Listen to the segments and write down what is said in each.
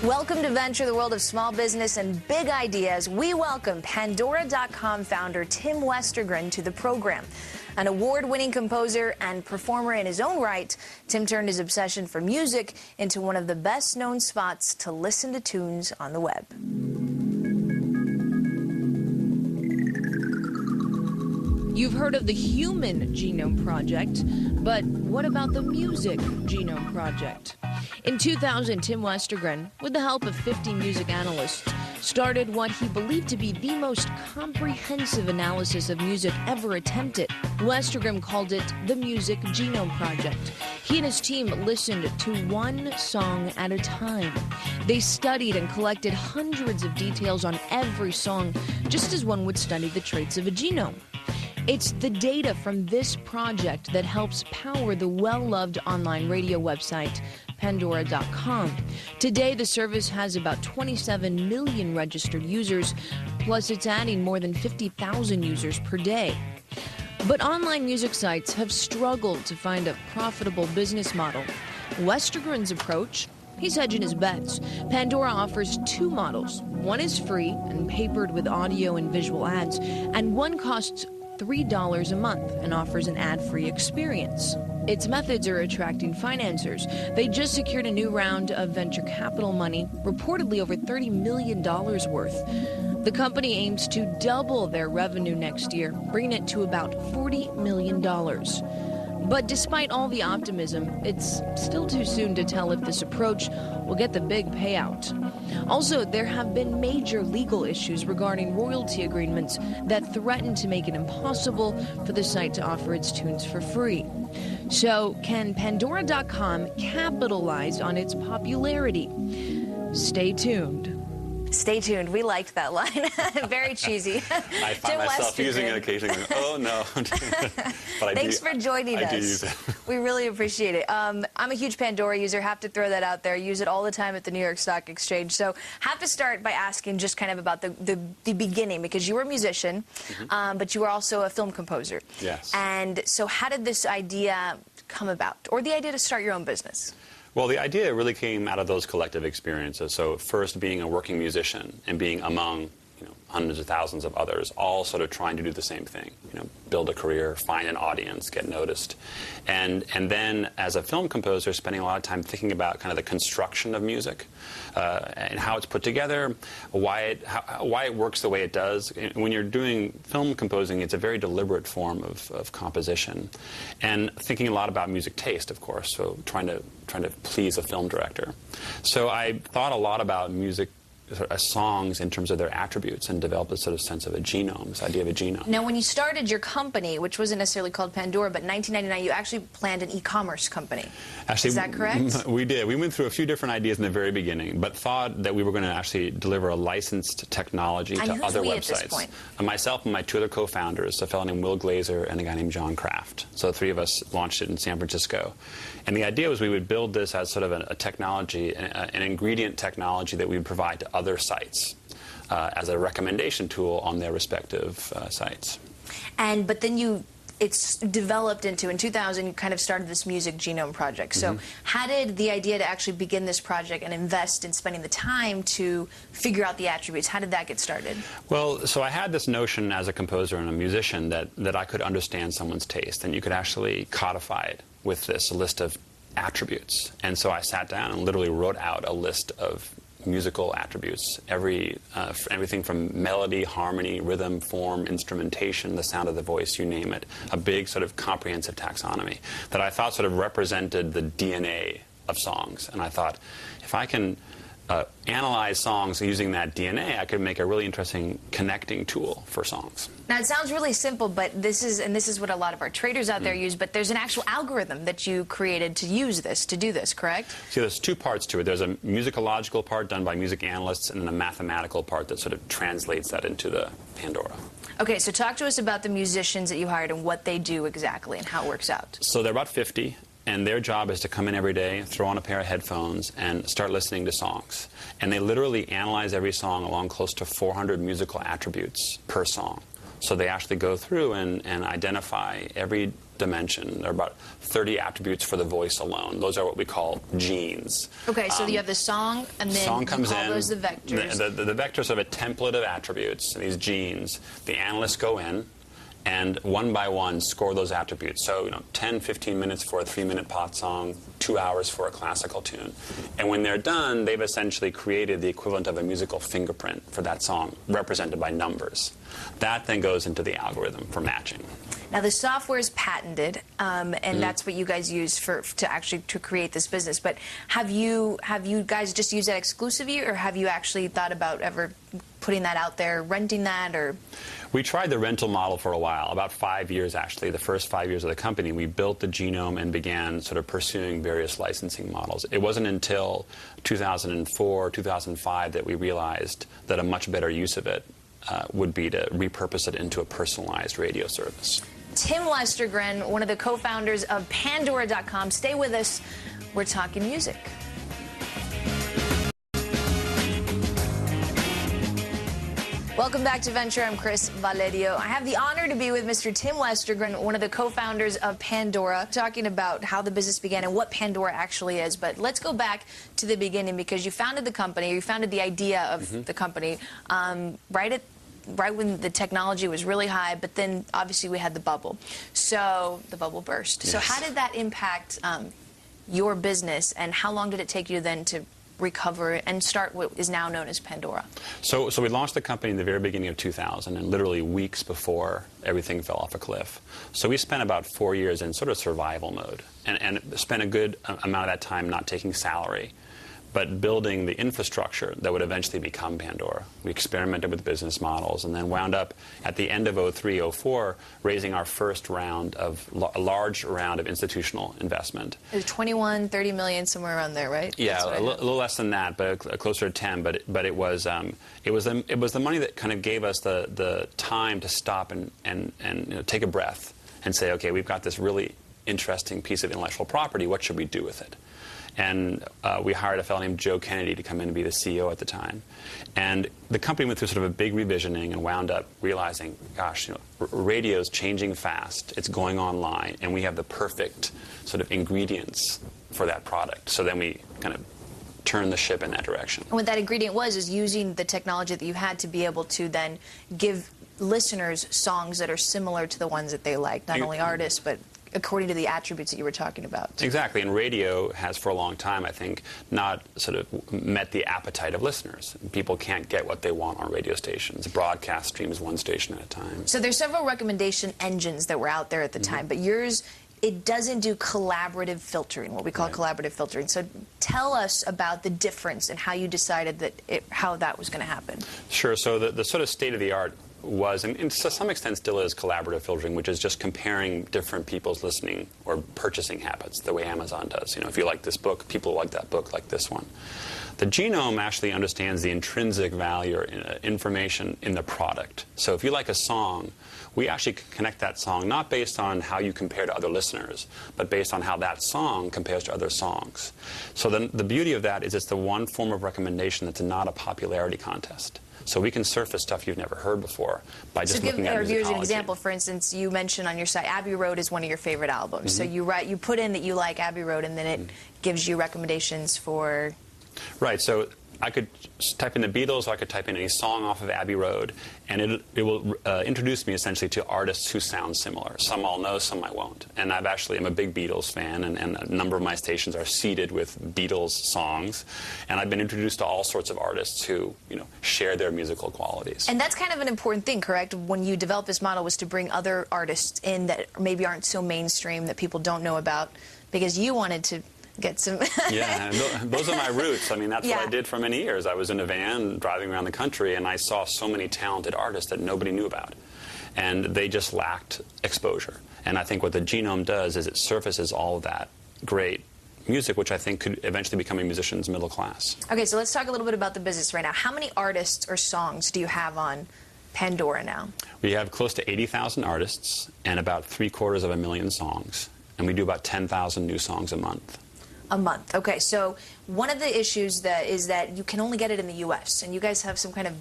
Welcome to Venture, the world of small business and big ideas. We welcome Pandora.com founder Tim Westergren to the program. An award-winning composer and performer in his own right, Tim turned his obsession for music into one of the best-known spots to listen to tunes on the web. You've heard of the Human Genome Project, but what about the Music Genome Project? In 2000, Tim Westergren, with the help of 50 music analysts, started what he believed to be the most comprehensive analysis of music ever attempted. Westergren called it the Music Genome Project. He and his team listened to one song at a time. They studied and collected hundreds of details on every song, just as one would study the traits of a genome. It's the data from this project that helps power the well-loved online radio website, Pandora.com. Today, the service has about 27 million registered users, plus it's adding more than 50,000 users per day. But online music sites have struggled to find a profitable business model. Westergren's approach? He's hedging his bets. Pandora offers two models. One is free and papered with audio and visual ads, and one costs $3 a month and offers an ad-free experience. Its methods are attracting financiers. They just secured a new round of venture capital money, reportedly over $30 million worth. The company aims to double their revenue next year, bringing it to about $40 million. But despite all the optimism, it's still too soon to tell if this approach will get the big payout. Also, there have been major legal issues regarding royalty agreements that threaten to make it impossible for the site to offer its tunes for free. So, can Pandora.com capitalize on its popularity? Stay tuned. Stay tuned. We liked that line. Very cheesy. I find myself using it occasionally. Oh, no. But Thanks for joining us. I do use it. We really appreciate it. I'm a huge Pandora user. Have to throw that out there. Use it all the time at the New York Stock Exchange. So have to start by asking just kind of about the beginning, because you were a musician, but you were also a film composer. Yes. And so how did this idea come about, or the idea to start your own business? Well, the idea really came out of those collective experiences. So first being a working musician and being among hundreds of thousands of others, all sort of trying to do the same thing, build a career, find an audience, get noticed. And then as a film composer, spending a lot of time thinking about kind of the construction of music and how it's put together, why it works the way it does. When you're doing film composing, it's a very deliberate form of composition. And thinking a lot about music taste, of course, so trying to please a film director. So I thought a lot about music songs in terms of their attributes and developed a sort of sense of a genome, this idea of a genome. Now, when you started your company, which wasn't necessarily called Pandora, but in 1999, you actually planned an e-commerce company. Actually, is that correct? We did. We went through a few different ideas in the very beginning, but thought that we were going to actually deliver a licensed technology to other websites. At this point? Myself and my two other co-founders, a fellow named Will Glazer and a guy named John Kraft. So the three of us launched it in San Francisco. And the idea was we would build this as sort of a technology, an ingredient technology that we would provide to other sites as a recommendation tool on their respective sites. But then it's developed into, in 2000, you kind of started this Music Genome Project. So how did the idea to actually begin this project and invest in spending the time to figure out the attributes, how did that get started? Well, so I had this notion as a composer and a musician that I could understand someone's taste, and you could actually codify it with this list of attributes. And so I sat down and literally wrote out a list of musical attributes, everything from melody, harmony, rhythm, form, instrumentation, the sound of the voice, you name it, a big sort of comprehensive taxonomy that I thought sort of represented the DNA of songs. And I thought, if I can analyze songs using that DNA, I could make a really interesting connecting tool for songs. Now, it sounds really simple, but this is what a lot of our traders out there use, but there's an actual algorithm that you created to use this, to do this, correct? See, there's two parts to it. There's a musicological part done by music analysts, and then a mathematical part that sort of translates that into the Pandora. Okay, so talk to us about the musicians that you hired and what they do exactly and how it works out. So they're about 50. And their job is to come in every day, throw on a pair of headphones, and start listening to songs. And they literally analyze every song along close to 400 musical attributes per song. So they actually go through and identify every dimension. There are about 30 attributes for the voice alone. Those are what we call genes. Okay, so you have the song, and then song comes you call in, those the vectors. The vectors are a template of attributes, these genes. The analysts go in and one by one score those attributes. So, 10, 15 minutes for a 3-minute pop song, 2 hours for a classical tune. And when they're done, they've essentially created the equivalent of a musical fingerprint for that song, represented by numbers. That then goes into the algorithm for matching. Now, the software is patented, and that's what you guys use to create this business. But have you guys just used that exclusively, or have you actually thought about ever putting that out there, renting that, or? We tried the rental model for a while, about 5 years actually. The first 5 years of the company, we built the Genome and began sort of pursuing various licensing models. It wasn't until 2004, 2005 that we realized that a much better use of it would be to repurpose it into a personalized radio service. Tim Westergren, one of the co-founders of Pandora.com. Stay with us. We're talking music. Welcome back to Venture. I'm Chris Valerio. I have the honor to be with Mr. Tim Westergren, one of the co-founders of Pandora, talking about how the business began and what Pandora actually is. But let's go back to the beginning, because you founded the company, you founded the idea of the company right when the technology was really high, but then obviously we had the bubble. So the bubble burst. Yes. So how did that impact your business, and how long did it take you then to recover and start what is now known as Pandora? So we launched the company in the very beginning of 2000, and literally weeks before everything fell off a cliff. So we spent about 4 years in sort of survival mode, and spent a good amount of that time not taking salary, but building the infrastructure that would eventually become Pandora. We experimented with business models, and then wound up at the end of 03, 04, raising our first round of a large round of institutional investment. It was 21, 30 million, somewhere around there, right? Yeah, a little less than that, but closer to 10. But it was the money that kind of gave us the time to stop and take a breath and say, okay, we've got this really interesting piece of intellectual property. What should we do with it? And we hired a fellow named Joe Kennedy to come in and be the CEO at the time. And the company went through sort of a big revisioning and wound up realizing, gosh, radio's changing fast. It's going online, and we have the perfect sort of ingredients for that product. So then we kind of turned the ship in that direction. And what that ingredient was is using the technology that you had to be able to then give listeners songs that are similar to the ones that they like, not only artists, but according to the attributes that you were talking about. Exactly, and radio has for a long time, I think, not sort of met the appetite of listeners. People can't get what they want on radio stations. Broadcast streams one station at a time. So there's several recommendation engines that were out there at the time, but yours, it doesn't do collaborative filtering, what we call collaborative filtering. So tell us about the difference and how you decided that how that was going to happen. Sure, so the sort of state of the art was, and to some extent still is, collaborative filtering, which is just comparing different people's listening or purchasing habits, the way Amazon does. If you like this book, people like that book like this one. The Genome actually understands the intrinsic value or information in the product. So if you like a song, we actually connect that song not based on how you compare to other listeners, but based on how that song compares to other songs. So the beauty of that is it's the one form of recommendation that's not a popularity contest. So we can surface stuff you've never heard before by just looking at musicology. Here's an example. For instance, you mentioned on your site Abbey Road is one of your favorite albums. So you put in that you like Abbey Road, and then it gives you recommendations for... Right. So I could type in the Beatles, or I could type in any song off of Abbey Road, and it will introduce me essentially to artists who sound similar. Some I'll know, some I won't. And I'm a big Beatles fan, and a number of my stations are seeded with Beatles songs. And I've been introduced to all sorts of artists who, share their musical qualities. And that's kind of an important thing, correct? When you developed this model, was to bring other artists in that maybe aren't so mainstream, that people don't know about, because you wanted to get some... Yeah, and those are my roots. I mean, that's what I did for many years. I was in a van driving around the country, and I saw so many talented artists that nobody knew about. And they just lacked exposure. And I think what the Genome does is it surfaces all of that great music, which I think could eventually become a musician's middle class. Okay, so let's talk a little bit about the business right now. How many artists or songs do you have on Pandora now? We have close to 80,000 artists and about 750,000 songs. And we do about 10,000 new songs a month. A month. Okay, so one of the issues is that you can only get it in the U.S., and you guys have some kind of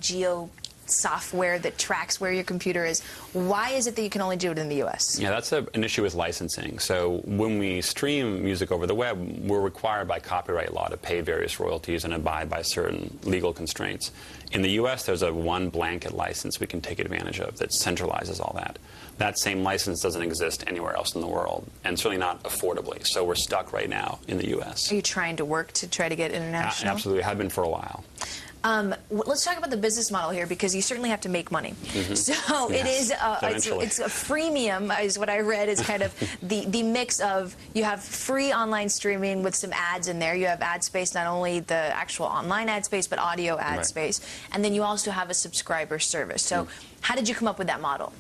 software that tracks where your computer is. Why is it that you can only do it in the U.S.? Yeah, that's an issue with licensing. So when we stream music over the web, we're required by copyright law to pay various royalties and abide by certain legal constraints. In the U.S., there's a one blanket license we can take advantage of that centralizes all that. That same license doesn't exist anywhere else in the world, and certainly not affordably. So we're stuck right now in the U.S. Are you trying to work to try to get international? Absolutely. Have been for a while. Let's talk about the business model here, because you certainly have to make money. So yes, it is it's a freemium, is what I read, is kind of the mix of, you have free online streaming with some ads in there. You have ad space, not only the actual online ad space, but audio ad space. And then you also have a subscriber service. So how did you come up with that model?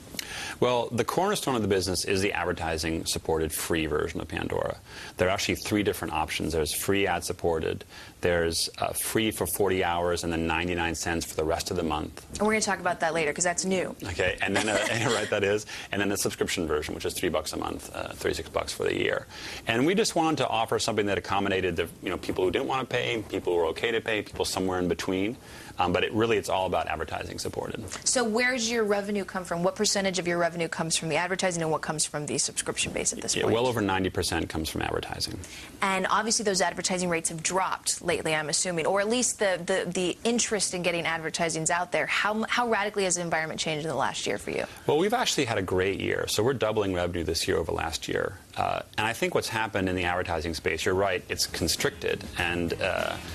Well, the cornerstone of the business is the advertising-supported free version of Pandora. There are actually 3 different options. There's free ad-supported, there's free for 40 hours, and then 99 cents for the rest of the month. And we're going to talk about that later, because that's new. Okay, and then, right, that is. And then the subscription version, which is $3 a month, $36 for the year. And we just wanted to offer something that accommodated the people who didn't want to pay, people who were okay to pay, people somewhere in between. But it's all about advertising supported. So where's your revenue come from? What percentage of your revenue comes from the advertising, and what comes from the subscription base at this point? Well over 90% comes from advertising. And obviously those advertising rates have dropped lately, I'm assuming, or at least the interest in getting advertisings out there. How radically has the environment changed in the last year for you? Well, we've actually had a great year. So we're doubling revenue this year over last year. And I think what's happened in the advertising space, you're right, it's constricted, and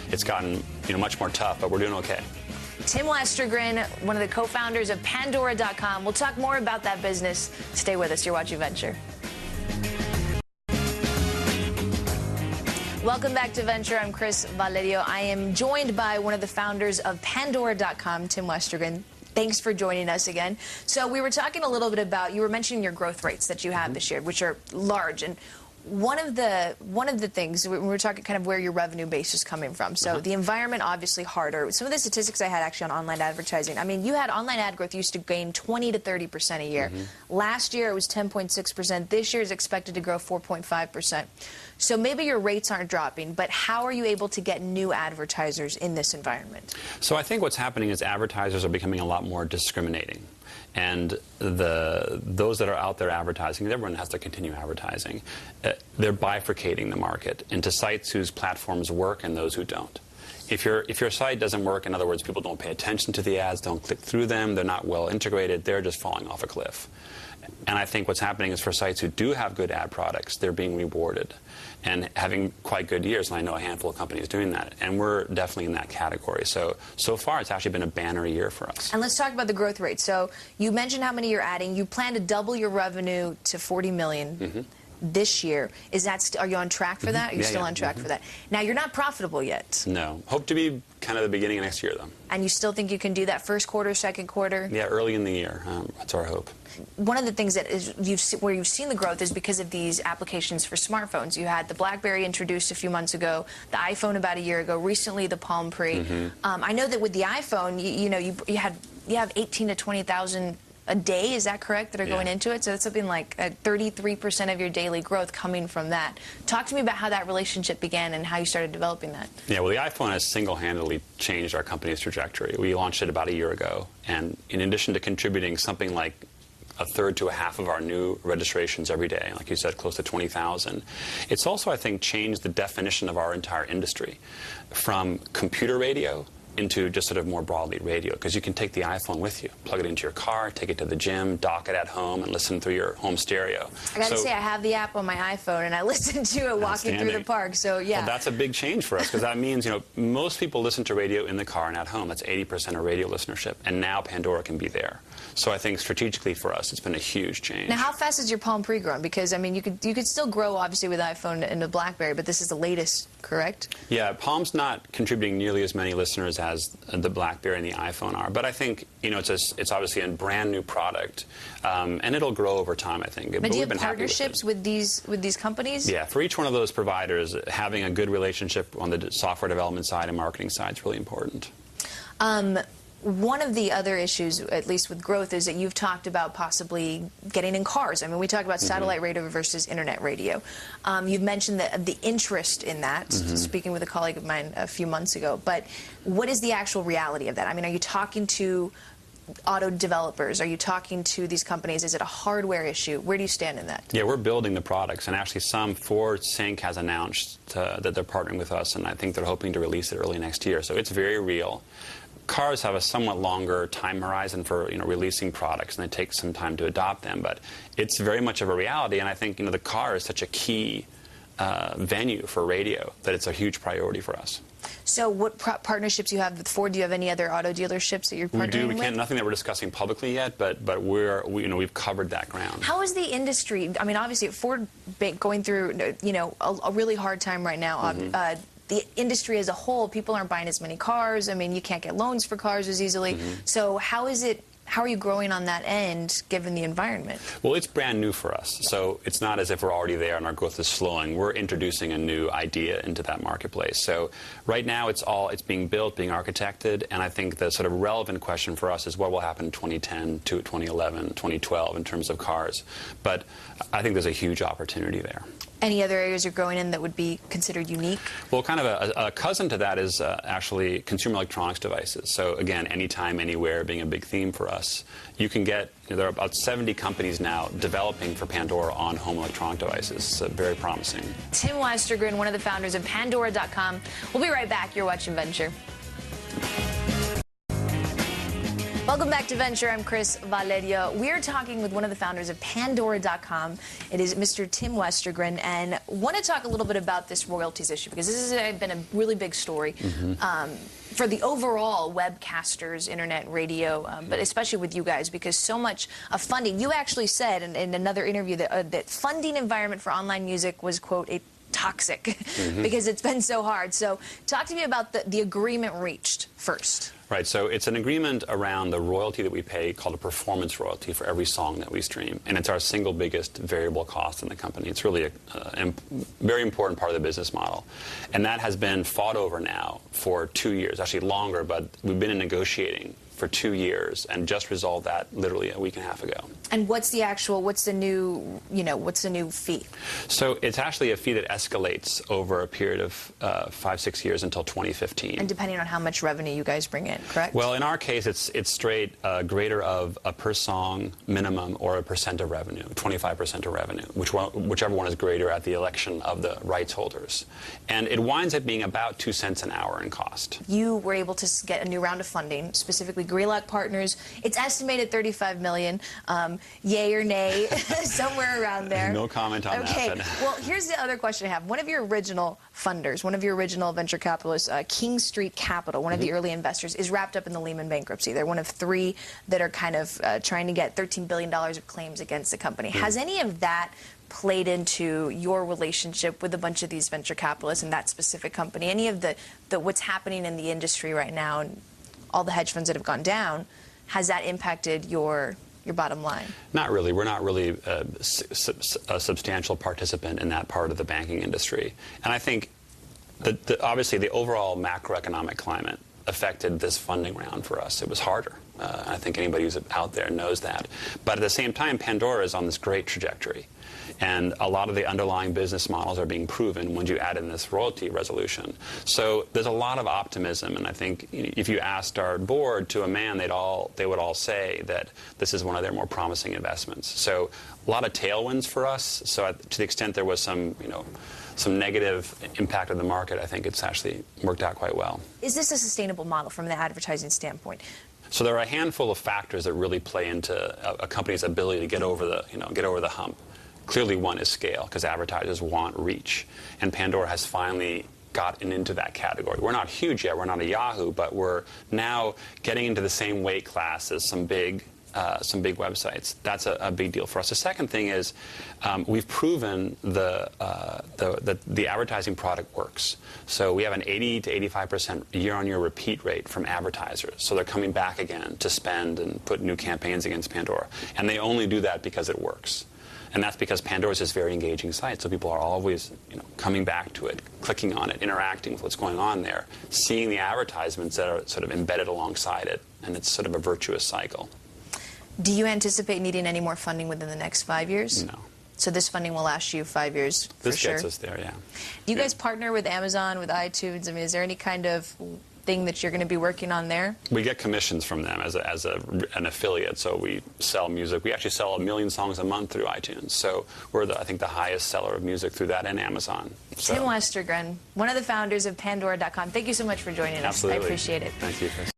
it's gotten much more tough, but we're doing okay. Tim Westergren, one of the co-founders of Pandora.com. We'll talk more about that business. Stay with us. You're watching Venture. Welcome back to Venture. I'm Chris Valerio. I am joined by one of the founders of Pandora.com, Tim Westergren. Thanks for joining us again. So we were talking a little bit about, you were mentioning your growth rates that you have this year, which are large. And one of the things, we were talking kind of where your revenue base is coming from. So the environment, obviously harder. Some of the statistics I had actually on online advertising, I mean, you had online ad growth used to gain 20 to 30% a year. Last year it was 10.6%. This year is expected to grow 4.5%. So maybe your rates aren't dropping, but how are you able to get new advertisers in this environment? So I think what's happening is advertisers are becoming a lot more discriminating. And those that are out there advertising, everyone has to continue advertising, they're bifurcating the market into sites whose platforms work and those who don't. If your site doesn't work, in other words, people don't pay attention to the ads, don't click through them, they're not well integrated, they're just falling off a cliff. And I think what's happening is for sites who do have good ad products, they're being rewarded and having quite good years. And I know a handful of companies doing that. And we're definitely in that category. So far, it's actually been a banner year for us. And let's talk about the growth rate. So you mentioned how many you're adding. You plan to double your revenue to $40 million. This year. Are you on track for that? Are you still on track for that? Now, you're not profitable yet. No. Hope to be kind of the beginning of next year, though. And you still think you can do that first quarter, second quarter? Yeah, early in the year. That's our hope. One of the things that where you've seen the growth is because of these applications for smartphones. You had the BlackBerry introduced a few months ago, the iPhone about a year ago, recently the Palm Pre. I know that with the iPhone, you have 18 to 20,000 a day, is that correct, that are going into it? So that's something like 33% of your daily growth coming from that. Talk to me about how that relationship began and how you started developing that. Yeah, well, the iPhone has single-handedly changed our company's trajectory. We launched it about a year ago, and in addition to contributing something like a third to a half of our new registrations every day, like you said, close to 20,000. It's also, I think, changed the definition of our entire industry from computer radio into just sort of more broadly radio, because you can take the iPhone with you, plug it into your car, take it to the gym, dock it at home, and listen through your home stereo. I got to say, I have the app on my iPhone, and I listen to it walking through the park, so yeah. Well, that's a big change for us, because that means, most people listen to radio in the car and at home. That's 80% of radio listenership, and now Pandora can be there. So I think strategically for us, it's been a huge change. Now, how fast is your Palm Pre growing? Because, I mean, you could still grow, obviously, with iPhone and the BlackBerry, but this is the latest, correct? Yeah, Palm's not contributing nearly as many listeners as the BlackBerry and the iPhone are. But I think, it's obviously a brand new product, and it'll grow over time, I think. But do you have partnerships with these companies? Yeah, for each one of those providers, having a good relationship on the software development side and marketing side is really important. One of the other issues, at least with growth, is that you've talked about possibly getting in cars. I mean, we talk about satellite radio versus internet radio. You've mentioned the interest in that, speaking with a colleague of mine a few months ago. But what is the actual reality of that? I mean, are you talking to auto developers? Are you talking to these companies? Is it a hardware issue? Where do you stand in that? Yeah, we're building the products, and actually Ford Sync has announced that they're partnering with us, and I think they're hoping to release it early next year. So it's very real. Cars have a somewhat longer time horizon for releasing products, and they take some time to adopt them, but it's very much of a reality, and I think the car is such a key venue for radio that it's a huge priority for us. So what partnerships you have with Ford? Do you have any other auto dealerships that you're partnering with? We can't. Nothing that we're discussing publicly yet, but we've covered that ground. How is the industry? I mean, obviously, Ford going through a really hard time right now. Mm-hmm. The industry as a whole, people aren't buying as many cars. I mean, you can't get loans for cars as easily. Mm-hmm. So how are you growing on that end, given the environment? Well, it's brand new for us, so it's not as if we're already there and our growth is slowing. We're introducing a new idea into that marketplace. So right now, it's being built, being architected, and I think the sort of relevant question for us is what will happen in 2010 to 2011, 2012 in terms of cars. But I think there's a huge opportunity there. Any other areas you're growing in that would be considered unique? Well, kind of a cousin to that is actually consumer electronics devices. So again, anytime, anywhere being a big theme for us. You can get, there are about 70 companies now developing for Pandora on home electronic devices. So very promising. Tim Westergren, one of the founders of Pandora.com. We'll be right back. You're watching Venture. Welcome back to Venture. I'm Chris Valerio. We're talking with one of the founders of Pandora.com. It is Mr. Tim Westergren, and want to talk a little bit about this royalties issue, because this has been a really big story for the overall webcasters, internet, radio, but especially with you guys, because so much of funding. You actually said in another interview that funding environment for online music was, quote, a toxic because it's been so hard. So talk to me about the agreement reached first. Right, so it's an agreement around the royalty that we pay called a performance royalty for every song that we stream. And it's our single biggest variable cost in the company. It's really a very important part of the business model. And that has been fought over now for 2 years, actually longer, but we've been negotiating for 2 years and just resolved that literally a week and a half ago. And what's the new fee? So it's actually a fee that escalates over a period of 5-6 years until 2015. And depending on how much revenue you guys bring in, correct? Well, in our case, it's straight greater of a per song minimum or a percent of revenue, 25% of revenue, whichever one is greater at the election of the rights holders. And it winds up being about 2 cents an hour in cost. You were able to get a new round of funding, specifically Greylock Partners. It's estimated $35 million. Yay or nay, somewhere around there. No comment on that. Okay, well, here's the other question I have. One of your original funders, one of your original venture capitalists, King Street Capital, one of the early investors, is wrapped up in the Lehman bankruptcy. They're one of 3 that are kind of trying to get $13 billion of claims against the company. Has any of that played into your relationship with a bunch of these venture capitalists and that specific company? Any of the what's happening in the industry right now and all the hedge funds that have gone down, has that impacted your bottom line? Not really. We're not really a substantial participant in that part of the banking industry. And I think that obviously the overall macroeconomic climate affected this funding round for us. It was harder. I think anybody who's out there knows that. But at the same time, Pandora is on this great trajectory. And a lot of the underlying business models are being proven when you add in this royalty resolution. So there's a lot of optimism, and I think if you asked our board to a man, they would all say that this is one of their more promising investments. So a lot of tailwinds for us. So to the extent there was some negative impact on the market, I think it's actually worked out quite well. Is this a sustainable model from the advertising standpoint? So there are a handful of factors that really play into a company's ability to get over the hump. Clearly, one is scale, because advertisers want reach, and Pandora has finally gotten into that category. We're not huge yet. We're not a Yahoo, but we're now getting into the same weight class as some big websites. That's a big deal for us. The second thing is we've proven the advertising product works. So we have an 80 to 85% year-on-year repeat rate from advertisers. So they're coming back again to spend and put new campaigns against Pandora. And they only do that because it works. And that's because Pandora is this very engaging site, so people are always coming back to it, clicking on it, interacting with what's going on there, seeing the advertisements that are sort of embedded alongside it, and it's sort of a virtuous cycle. Do you anticipate needing any more funding within the next 5 years? No. So this funding will last you 5 years for sure? This gets us there, yeah. Do you guys partner with Amazon, with iTunes? I mean, is there any kind of thing that you're going to be working on there? We get commissions from them as an affiliate, so we sell music. We actually sell 1 million songs a month through iTunes, so we're, I think, the highest seller of music through that and Amazon. So. Tim Westergren, one of the founders of Pandora.com. Thank you so much for joining us. Absolutely. I appreciate it. Thank you, Chris.